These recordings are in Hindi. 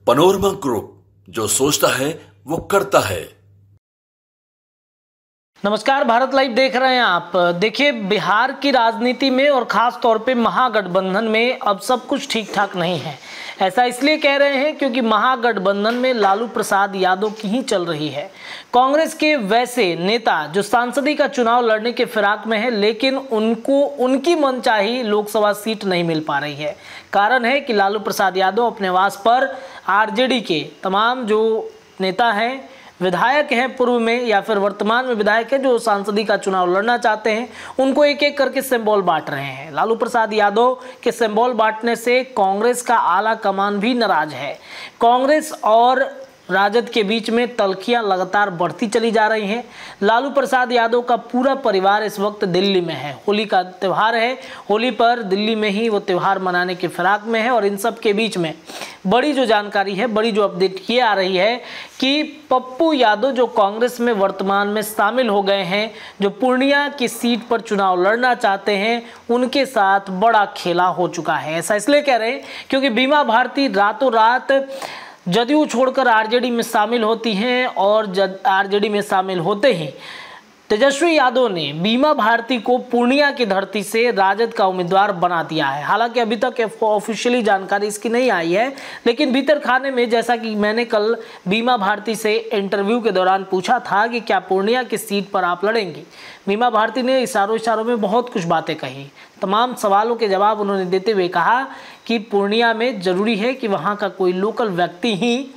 पनोरमा ग्रुप, जो सोचता है वो करता है। नमस्कार, भारत लाइव देख रहे हैं आप। देखिए, बिहार की राजनीति में और खास तौर पे महागठबंधन में अब सब कुछ ठीक ठाक नहीं है। ऐसा इसलिए कह रहे हैं क्योंकि महागठबंधन में लालू प्रसाद यादव की ही चल रही है। कांग्रेस के वैसे नेता जो सांसदी का चुनाव लड़ने के फिराक में है, लेकिन उनको उनकी मनचाही लोकसभा सीट नहीं मिल पा रही है। कारण है कि लालू प्रसाद यादव अपने आवास पर आरजेडी के तमाम जो नेता हैं, विधायक हैं पूर्व में या फिर वर्तमान में विधायक हैं, जो सांसदी का चुनाव लड़ना चाहते हैं, उनको एक एक करके सिंबल बांट रहे हैं। लालू प्रसाद यादव के सिंबल बांटने से कांग्रेस का आला कमान भी नाराज है। कांग्रेस और राजद के बीच में तल्खियां लगातार बढ़ती चली जा रही हैं। लालू प्रसाद यादव का पूरा परिवार इस वक्त दिल्ली में है। होली का त्यौहार है, होली पर दिल्ली में ही वो त्यौहार मनाने के फिराक में है। और इन सब के बीच में बड़ी जो जानकारी है, बड़ी जो अपडेट ये आ रही है कि पप्पू यादव जो कांग्रेस में वर्तमान में शामिल हो गए हैं, जो पूर्णिया की सीट पर चुनाव लड़ना चाहते हैं, उनके साथ बड़ा खेला हो चुका है। ऐसा इसलिए कह रहे हैं क्योंकि बीमा भारती रातों रात जदयू छोड़कर आरजेडी में शामिल होती हैं और आरजेडी में शामिल होते ही तेजस्वी यादव ने बीमा भारती को पूर्णिया की धरती से राजद का उम्मीदवार बना दिया है। हालांकि अभी तक ऑफिशियली जानकारी इसकी नहीं आई है, लेकिन भीतर खाने में, जैसा कि मैंने कल बीमा भारती से इंटरव्यू के दौरान पूछा था कि क्या पूर्णिया की सीट पर आप लड़ेंगे, बीमा भारती ने इशारों में बहुत कुछ बातें कही। तमाम सवालों के जवाब उन्होंने देते हुए कहा कि पूर्णिया में ज़रूरी है कि वहाँ का कोई लोकल व्यक्ति ही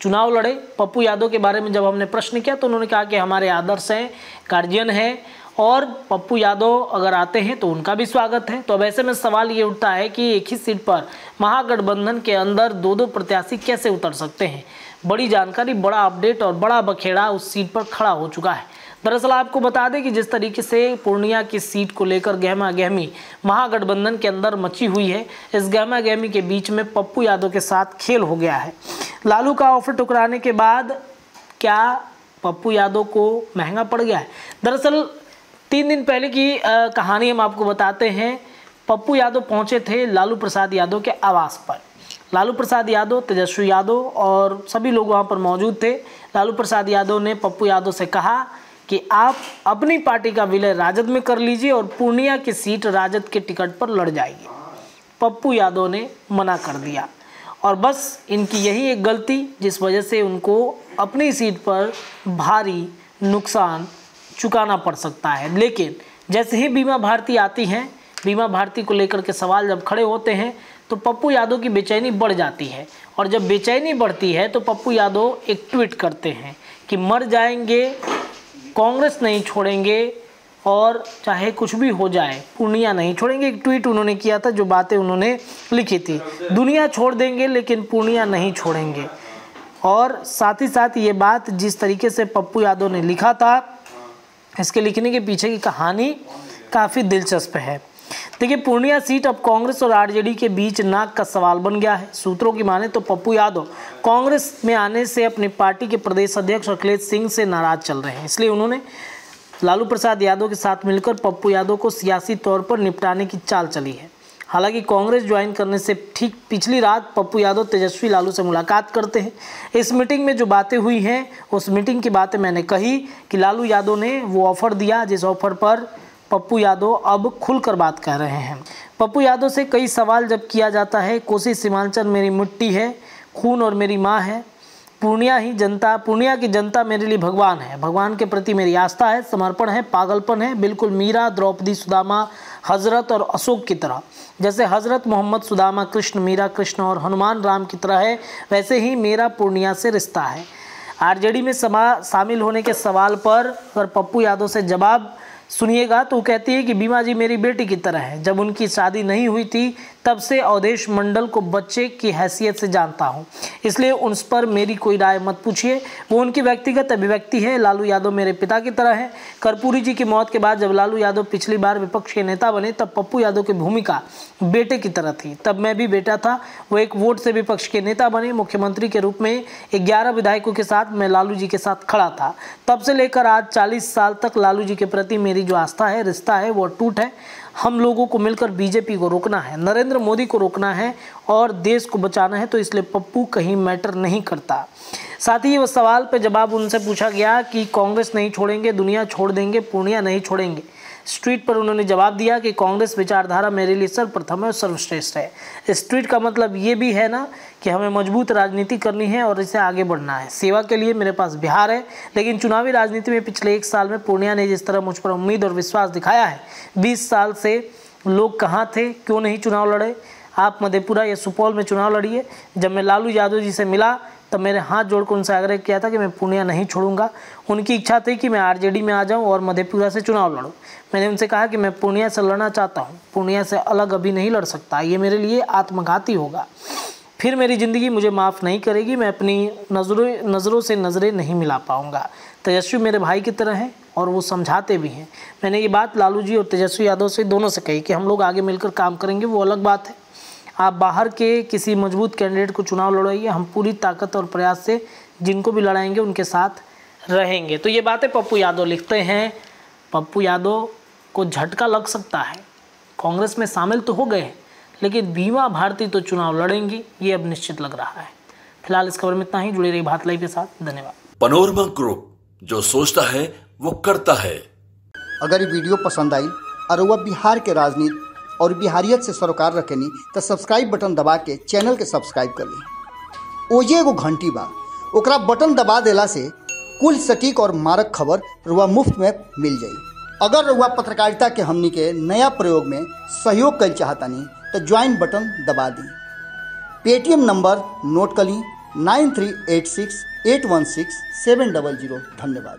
चुनाव लड़े। पप्पू यादव के बारे में जब हमने प्रश्न किया तो उन्होंने कहा कि हमारे आदर्श हैं, गार्जियन हैं और पप्पू यादव अगर आते हैं तो उनका भी स्वागत है। तो अब ऐसे में सवाल ये उठता है कि एक ही सीट पर महागठबंधन के अंदर दो प्रत्याशी कैसे उतर सकते हैं। बड़ी जानकारी, बड़ा अपडेट और बड़ा बखेड़ा उस सीट पर खड़ा हो चुका है। दरअसल आपको बता दें कि जिस तरीके से पूर्णिया की सीट को लेकर गहमा गहमी महागठबंधन के अंदर मची हुई है, इस गहमा गहमी के बीच में पप्पू यादव के साथ खेल हो गया है। लालू का ऑफर ठुकराने के बाद क्या पप्पू यादव को महंगा पड़ गया है? दरअसल 3 दिन पहले की कहानी हम आपको बताते हैं। पप्पू यादव पहुंचे थे लालू प्रसाद यादव के आवास पर। लालू प्रसाद यादव, तेजस्वी यादव और सभी लोग वहां पर मौजूद थे। लालू प्रसाद यादव ने पप्पू यादव से कहा कि आप अपनी पार्टी का विलय राजद में कर लीजिए और पूर्णिया की सीट राजद के टिकट पर लड़ जाइए। पप्पू यादव ने मना कर दिया और बस इनकी यही एक गलती, जिस वजह से उनको अपनी सीट पर भारी नुकसान चुकाना पड़ सकता है। लेकिन जैसे ही बीमा भारती आती हैं, बीमा भारती को लेकर के सवाल जब खड़े होते हैं तो पप्पू यादव की बेचैनी बढ़ जाती है। और जब बेचैनी बढ़ती है तो पप्पू यादव एक ट्वीट करते हैं कि मर जाएंगे, कांग्रेस नहीं छोड़ेंगे और चाहे कुछ भी हो जाए पूर्णिया नहीं छोड़ेंगे। एक ट्वीट उन्होंने किया था, जो बातें उन्होंने लिखी थी, दुनिया छोड़ देंगे लेकिन पूर्णिया नहीं छोड़ेंगे। और साथ ही साथ ये बात जिस तरीके से पप्पू यादव ने लिखा था, इसके लिखने के पीछे की कहानी काफ़ी दिलचस्प है। देखिए, पूर्णिया सीट अब कांग्रेस और आरजेडी के बीच नाक का सवाल बन गया है। सूत्रों की माने तो पप्पू यादव कांग्रेस में आने से अपनी पार्टी के प्रदेश अध्यक्ष अखिलेश सिंह से नाराज चल रहे हैं। इसलिए उन्होंने लालू प्रसाद यादव के साथ मिलकर पप्पू यादव को सियासी तौर पर निपटाने की चाल चली है। हालांकि कांग्रेस ज्वाइन करने से ठीक पिछली रात पप्पू यादव तेजस्वी लालू से मुलाकात करते हैं। इस मीटिंग में जो बातें हुई हैं, उस मीटिंग की बातें मैंने कही कि लालू यादव ने वो ऑफ़र दिया जिस ऑफ़र पर पप्पू यादव अब खुलकर बात कर रहे हैं। पप्पू यादव से कई सवाल जब किया जाता है, कोसी सीमांचल मेरी मिट्टी है, खून और मेरी माँ है, पूर्णिया की जनता मेरे लिए भगवान है, भगवान के प्रति मेरी आस्था है, समर्पण है, पागलपन है, बिल्कुल मीरा, द्रौपदी, सुदामा, हजरत और अशोक की तरह। जैसे हजरत मोहम्मद, सुदामा, कृष्ण, मीरा, कृष्ण और हनुमान राम की तरह है, वैसे ही मेरा पूर्णिया से रिश्ता है। आरजेडी में शामिल होने के सवाल पर अगर पप्पू यादव से जवाब सुनिएगा तो कहती है कि बीमा जी मेरी बेटी की तरह है। जब उनकी शादी नहीं हुई थी तब से अवधेश मंडल को बच्चे की हैसियत से जानता हूं, इसलिए उन पर मेरी कोई राय मत पूछिए, वो उनकी व्यक्तिगत अभिव्यक्ति है। लालू यादव मेरे पिता की तरह है। कर्पूरी जी की मौत के बाद जब लालू यादव पिछली बार विपक्ष के नेता बने तब पप्पू यादव की भूमिका बेटे की तरह थी, तब मैं भी बेटा था। वो एक वोट से विपक्ष के नेता बने, मुख्यमंत्री के रूप में 11 विधायकों के साथ मैं लालू जी के साथ खड़ा था। तब से लेकर आज 40 साल तक लालू जी के प्रति मेरी जो आस्था है, रिश्ता है, वो अटूट है। हम लोगों को मिलकर बीजेपी को रोकना है, नरेंद्र मोदी को रोकना है और देश को बचाना है, तो इसलिए पप्पू कहीं मैटर नहीं करता। साथ ही वो सवाल पे जवाब उनसे पूछा गया कि कांग्रेस नहीं छोड़ेंगे, दुनिया छोड़ देंगे, पूर्णिया नहीं छोड़ेंगे। इस ट्वीट पर उन्होंने जवाब दिया कि कांग्रेस विचारधारा मेरे लिए सर्वप्रथम है और सर्वश्रेष्ठ है। इस ट्वीट का मतलब ये भी है ना कि हमें मजबूत राजनीति करनी है और इसे आगे बढ़ना है। सेवा के लिए मेरे पास बिहार है, लेकिन चुनावी राजनीति में पिछले 1 साल में पूर्णिया ने जिस तरह मुझ पर उम्मीद और विश्वास दिखाया है, 20 साल से लोग कहाँ थे, क्यों नहीं चुनाव लड़े। आप मधेपुरा या सुपौल में चुनाव लड़िए। जब मैं लालू यादव जी से मिला तब मैंने हाथ जोड़कर उनसे आग्रह किया था कि मैं पूर्णिया नहीं छोड़ूंगा। उनकी इच्छा थी कि मैं आरजेडी में आ जाऊं और मधेपुरा से चुनाव लड़ूं। मैंने उनसे कहा कि मैं पूर्णिया से लड़ना चाहता हूं, पूर्णिया से अलग अभी नहीं लड़ सकता, ये मेरे लिए आत्मघाती होगा, फिर मेरी ज़िंदगी मुझे माफ़ नहीं करेगी, मैं अपनी नज़रों से नज़रें नहीं मिला पाऊँगा। तेजस्वी मेरे भाई की तरह हैं और वो समझाते भी हैं। मैंने ये बात लालू जी और तेजस्वी यादव से दोनों से कही कि हम लोग आगे मिलकर काम करेंगे, वो अलग बात है। आप बाहर के किसी मजबूत कैंडिडेट को चुनाव लड़ाइए, हम पूरी ताकत और प्रयास से जिनको भी लड़ाएंगे उनके साथ रहेंगे। तो ये बातें पप्पू यादव लिखते हैं। पप्पू यादव को झटका लग सकता है, कांग्रेस में शामिल तो हो गए लेकिन बीमा भारती तो चुनाव लड़ेंगी, ये अब निश्चित लग रहा है। फिलहाल इस खबर में इतना ही। जुड़े रहिए भारत लाइव के साथ। धन्यवाद। पनोरमा ग्रुप, जो सोचता है वो करता है। अगर ये वीडियो पसंद आई और वह बिहार के राजनीति और बिहारियत से सरोकार रखेनी तो सब्सक्राइब बटन दबा के चैनल के सब्सक्राइब कर ली। ओजे एगो घंटी बा, ओकरा बटन दबा देला से कुल सटीक और मारक खबर रुआ मुफ्त में मिल जाई। अगर रुआ पत्रकारिता के हमनी के नया प्रयोग में सहयोग कर चाहतानी तो ज्वाइन बटन दबा दी। पेटीएम नंबर नोट कर ली 9386816700। धन्यवाद।